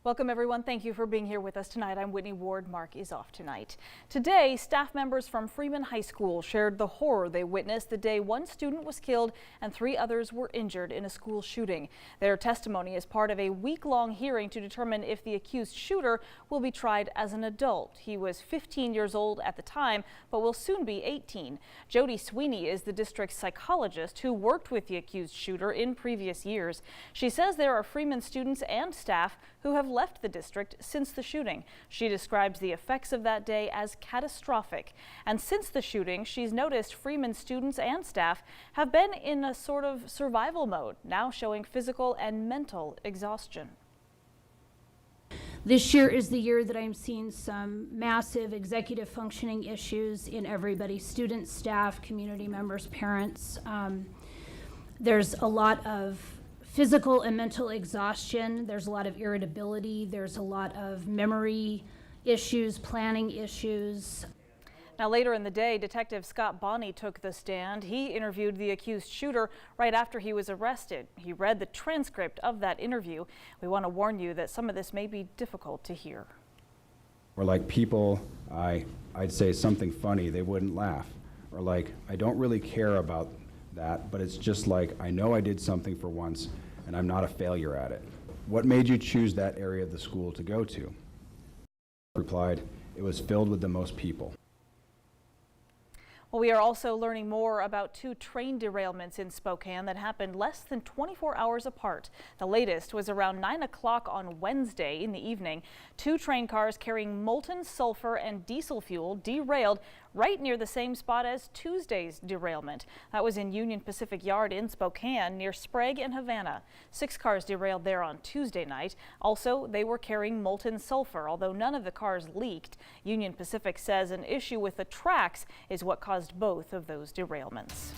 Welcome everyone. Thank you for being here with us tonight. I'm Whitney Ward. Mark is off tonight. Today, staff members from Freeman High School shared the horror they witnessed the day one student was killed and 3 others were injured in a school shooting. Their testimony is part of a week-long hearing to determine if the accused shooter will be tried as an adult. He was 15 years old at the time, but will soon be 18. Jody Sweeney is the district's psychologist who worked with the accused shooter in previous years. She says there are Freeman students and staff who have left the district since the shooting. She describes the effects of that day as catastrophic. And since the shooting, she's noticed Freeman students and staff have been in a sort of survival mode, now showing physical and mental exhaustion. This year is the year that I'm seeing some massive executive functioning issues in everybody, students, staff, community members, parents. There's a lot of physical and mental exhaustion. There's a lot of irritability. There's a lot of memory issues, planning issues. Now later in the day, Detective Scott Bonney took the stand. He interviewed the accused shooter right after he was arrested. He read the transcript of that interview. We want to warn you that some of this may be difficult to hear. Or like people, I'd say something funny, they wouldn't laugh. Or like, I don't really care about that, but it's just like, I know I did something for once and I'm not a failure at it. What made you choose that area of the school to go to? Replied, it was filled with the most people. Well, we are also learning more about 2 train derailments in Spokane that happened less than 24 hours apart. The latest was around 9 o'clock on Wednesday in the evening. 2 train cars carrying molten sulfur and diesel fuel derailed right near the same spot as Tuesday's derailment. That was in Union Pacific Yard in Spokane near Sprague and Havana. 6 cars derailed there on Tuesday night. Also, they were carrying molten sulfur, although none of the cars leaked. Union Pacific says an issue with the tracks is what caused both of those derailments.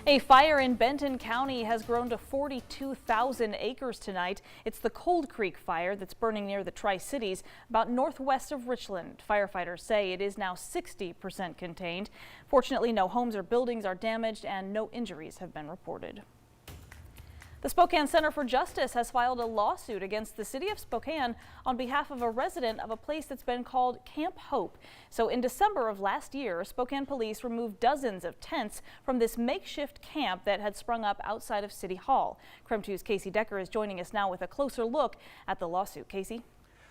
A fire in Benton County has grown to 42,000 acres tonight. It's the Cold Creek fire that's burning near the Tri-Cities, about northwest of Richland. Firefighters say it is now 60% contained. Fortunately, no homes or buildings are damaged and no injuries have been reported. The Spokane Center for Justice has filed a lawsuit against the city of Spokane on behalf of a resident of a place that's been called Camp Hope. So in December of last year, Spokane police removed dozens of tents from this makeshift camp that had sprung up outside of City Hall. KREM 2's Casey Decker is joining us now with a closer look at the lawsuit. Casey?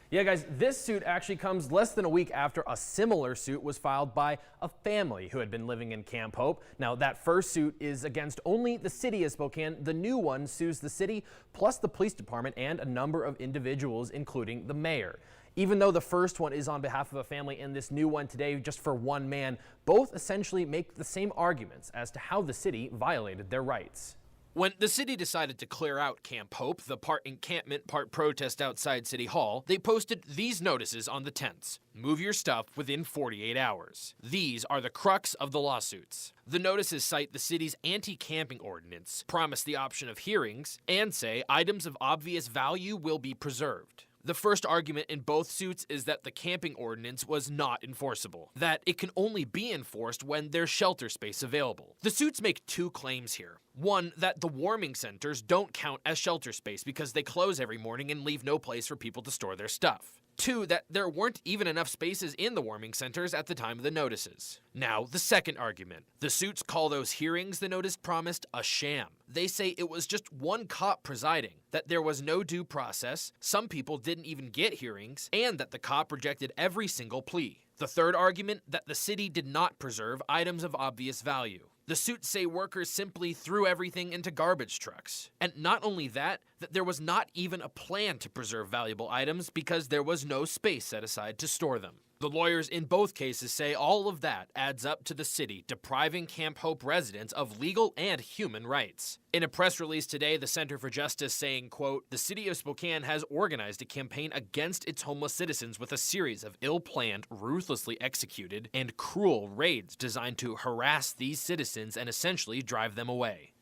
Yeah, guys, this suit actually comes less than a week after a similar suit was filed by a family who had been living in Camp Hope. Now, that first suit is against only the city of Spokane. The new one sues the city, plus the police department and a number of individuals, including the mayor. Even though the first one is on behalf of a family and this new one today just for one man, both essentially make the same arguments as to how the city violated their rights. When the city decided to clear out Camp Hope, the part encampment, part protest outside City Hall, they posted these notices on the tents. Move your stuff within 48 hours. These are the crux of the lawsuits. The notices cite the city's anti-camping ordinance, promise the option of hearings, and say items of obvious value will be preserved. The first argument in both suits is that the camping ordinance was not enforceable, that it can only be enforced when there's shelter space available. The suits make 2 claims here. One, that the warming centers don't count as shelter space because they close every morning and leave no place for people to store their stuff. 2, that there weren't even enough spaces in the warming centers at the time of the notices. Now, the second argument. The suits call those hearings the notice promised a sham. They say it was just one cop presiding, that there was no due process, some people didn't even get hearings, and that the cop rejected every single plea. The third argument, that the city did not preserve items of obvious value. The suits say workers simply threw everything into garbage trucks. And not only that there was not even a plan to preserve valuable items because there was no space set aside to store them. The lawyers in both cases say all of that adds up to the city depriving Camp Hope residents of legal and human rights. In a press release today, the Center for Justice saying, quote, the city of Spokane has organized a campaign against its homeless citizens with a series of ill-planned, ruthlessly executed, and cruel raids designed to harass these citizens and essentially drive them away.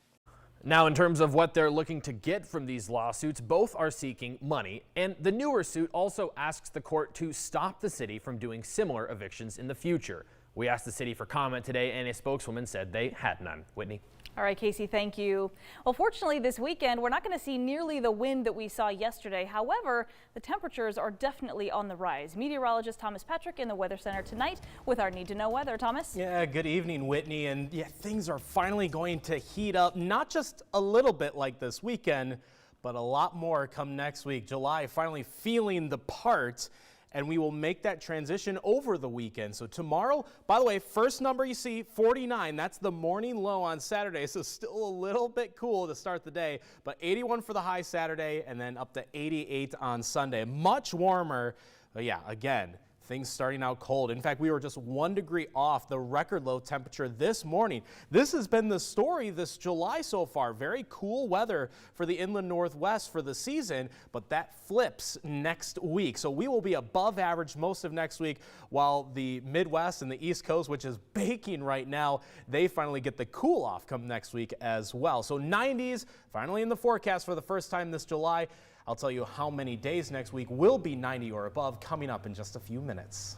Now, in terms of what they're looking to get from these lawsuits, both are seeking money, and the newer suit also asks the court to stop the city from doing similar evictions in the future. We asked the city for comment today, and a spokeswoman said they had none. Whitney? All right, Casey, thank you. Well, fortunately, this weekend, we're not going to see nearly the wind that we saw yesterday. However, the temperatures are definitely on the rise. Meteorologist Thomas Patrick in the Weather Center tonight with our Need to Know weather. Thomas? Yeah, good evening, Whitney. And yeah, things are finally going to heat up, not just a little bit like this weekend, but a lot more come next week. July finally feeling the part. And we will make that transition over the weekend. So tomorrow, by the way, first number you see, 49. That's the morning low on Saturday. So still a little bit cool to start the day, but 81 for the high Saturday and then up to 88 on Sunday. Much warmer. But yeah, again, things starting out cold. In fact, we were just 1 degree off the record low temperature this morning. This has been the story this July so far. Very cool weather for the inland Northwest for the season, but that flips next week. So we will be above average most of next week, while the Midwest and the East Coast, which is baking right now, they finally get the cool off come next week as well. So 90s finally in the forecast for the first time this July. I'll tell you how many days next week will be 90 or above coming up in just a few minutes.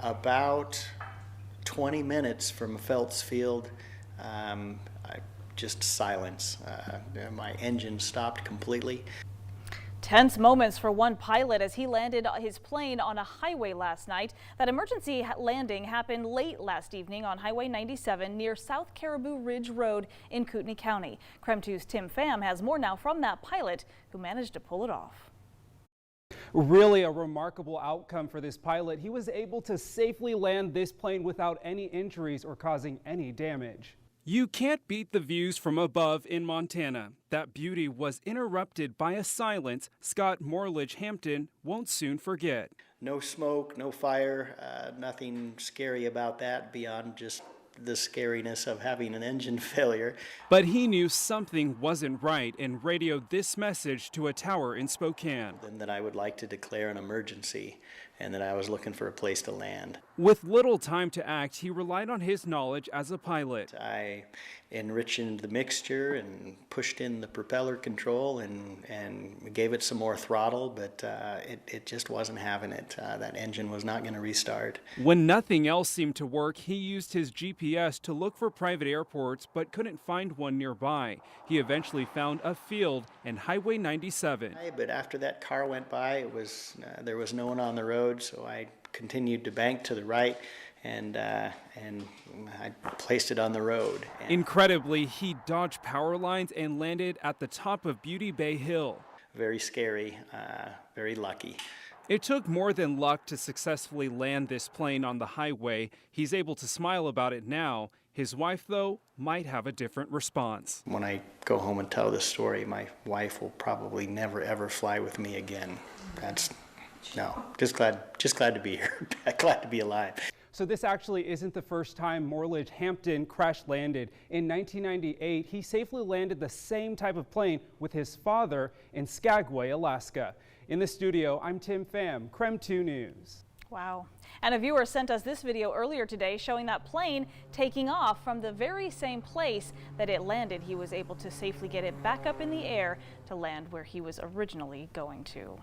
About 20 minutes from Phelps Field, just silence. My engine stopped completely. Tense moments for one pilot as he landed his plane on a highway last night. That emergency landing happened late last evening on Highway 97 near South Caribou Ridge Road in Kootenai County. KREM 2's Tim Pham has more now from that pilot who managed to pull it off. Really a remarkable outcome for this pilot. He was able to safely land this plane without any injuries or causing any damage. You can't beat the views from above in Montana. That beauty was interrupted by a silence Scott Morledge Hampton won't soon forget. No smoke, no fire, nothing scary about that beyond just the scariness of having an engine failure. But he knew something wasn't right and radioed this message to a tower in Spokane. And that I would like to declare an emergency and that I was looking for a place to land. With little time to act, he relied on his knowledge as a pilot. I enriched the mixture and pushed in the propeller control and gave it some more throttle, but it just wasn't having it. That engine was not going to restart. When nothing else seemed to work, he used his GPS to look for private airports but couldn't find one nearby. He eventually found a field and Highway 97. But after that car went by, there was no one on the road, so I continued to bank to the right and I placed it on the road. Incredibly, he dodged power lines and landed at the top of Beauty Bay Hill. Very scary, very lucky. It took more than luck to successfully land this plane on the highway. He's able to smile about it now. His wife, though, might have a different response. When I go home and tell this story, my wife will probably never ever fly with me again. No, just glad to be here, glad to be alive. So this actually isn't the first time Morledge Hampton crash landed. In 1998, he safely landed the same type of plane with his father in Skagway, Alaska. In the studio, I'm Tim Pham, KREM 2 News. Wow. And a viewer sent us this video earlier today showing that plane taking off from the very same place that it landed. He was able to safely get it back up in the air to land where he was originally going to.